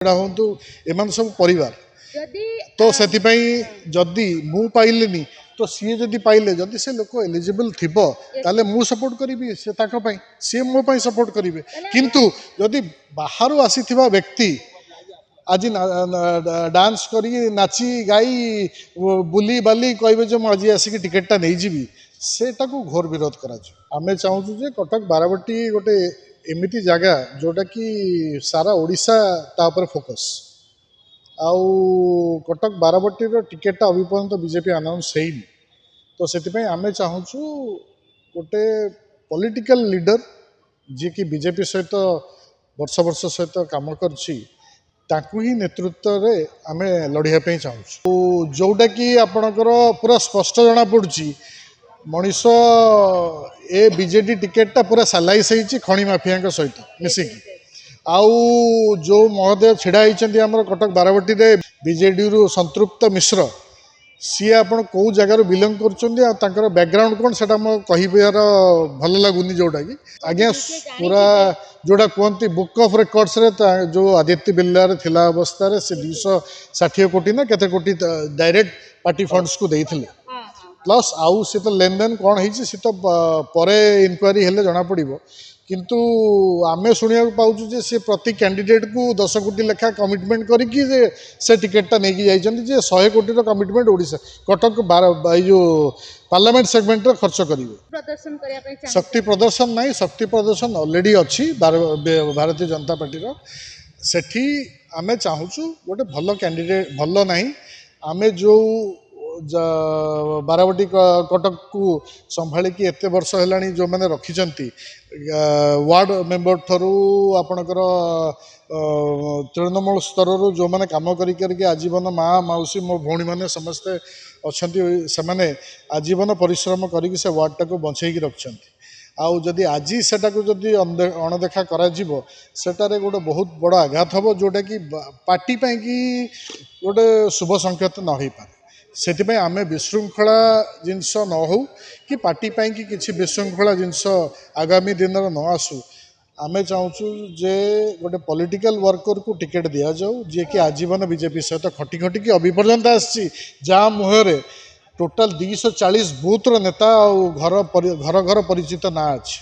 हूँ एम सब परिवार तो से जदि मु पाइलेनी तो सी जदि पाइले जदि से लोक एलिजिबल थी ताले मु सपोर्ट करी से सी मो सपोर्ट करेंगे किंतु जदि बाहर आसी व्यक्ति आज डांस करी नाची गाई बुली बाली कहे जो मुझे आसिक टिकेटा नहीं जीवी सेटा को घोर विरोध करा आमे चाहूँ जे कटक बारवाटी गोटे एमिति जगह जोटा कि सारा ओडिशा तापर फोकस आउ कटक बारवाटी टिकेटा अभिपर्यंत बीजेपी अनाउंस है तो से आमे चाहूँ गोटे पॉलिटिकल लीडर जी कि बीजेपी सहित वर्ष वर्ष सहित काम करताकू ही नेतृत्व रे आमे लड़ाई चाहूँ जोटा कि आपणकर पूरा स्पष्ट जना पड़ी मनीष ए बीजेडी टिकेटा पूरा सालाइस खणी माफिया सहित मिसिकी आउ जो महोदय छिड़ा होती आम कटक बारवाटी रे बीजेडी रु संतृप्त मिश्र सी आप कौ जगार बिलंग कर बैकग्राउंड कौन से कहार भल लगुनि जोटा कि आज्ञा पूरा जोड़ा कहते बुक ऑफ रेकॉर्ड्स रे जो आदित्य बिल्लार थिला अवस्था से 260 कोटी ना केते कोटी डायरेक्ट पार्टी फंड्स को देइथिले प्लस आउ से तो लेन देन कौन है सी तो पर इनक्वारी हेले जना पड़ो किंतु आमे शुणा पाचु जे से प्रति कैंडिडेट को 10 कोटी लेखा कमिटमेंट करके से टिकेटा नहीं जाइछन्ति जे 100 कोटी कमिटमेंट ओडिशा कटक जो पार्लियामेंट सेगमेंट खर्च करेंगे शक्ति प्रदर्शन नहीं शक्ति प्रदर्शन ऑलरेडी अच्छी भारतीय जनता पार्टी सेठी आमे चाहूँ गोटे भल कैंडिडेट भल नहीं आमे जो बारवाटी कटक को संभाली कि एत वर्ष है जो मैंने रखिंट वार्ड मेंबर ठरू आपणकर तृणमूल स्तर जो मैंने कम करके आजीवन माँ मौसी मो भौणी मैंने समस्ते अच्छा से आजीवन परिश्रम करके से वार्डटा को बंचेक रखिंट आउ जदि आज सेटा को जदि अणदेखा सेटारे गोटे बहुत बड़ आघात हम जोटा कि पार्टी कि गोटे शुभ संकेत न हो पारे से आमे विशृंखला जिनस न हो कि पार्टी कि किसी विशृंखला जिनस आगामी दिन न आसू आमे चाहूँ जे गोटे पॉलिटिकल वर्कर को टिकेट दि जाऊ जी कि आजीवन बीजेपी सहित खटी खटी कि अभिपर्यंत आसी जहाँ मुहर टोटाल 240 बूथर नेता और घर घर परिचित ना अच्छी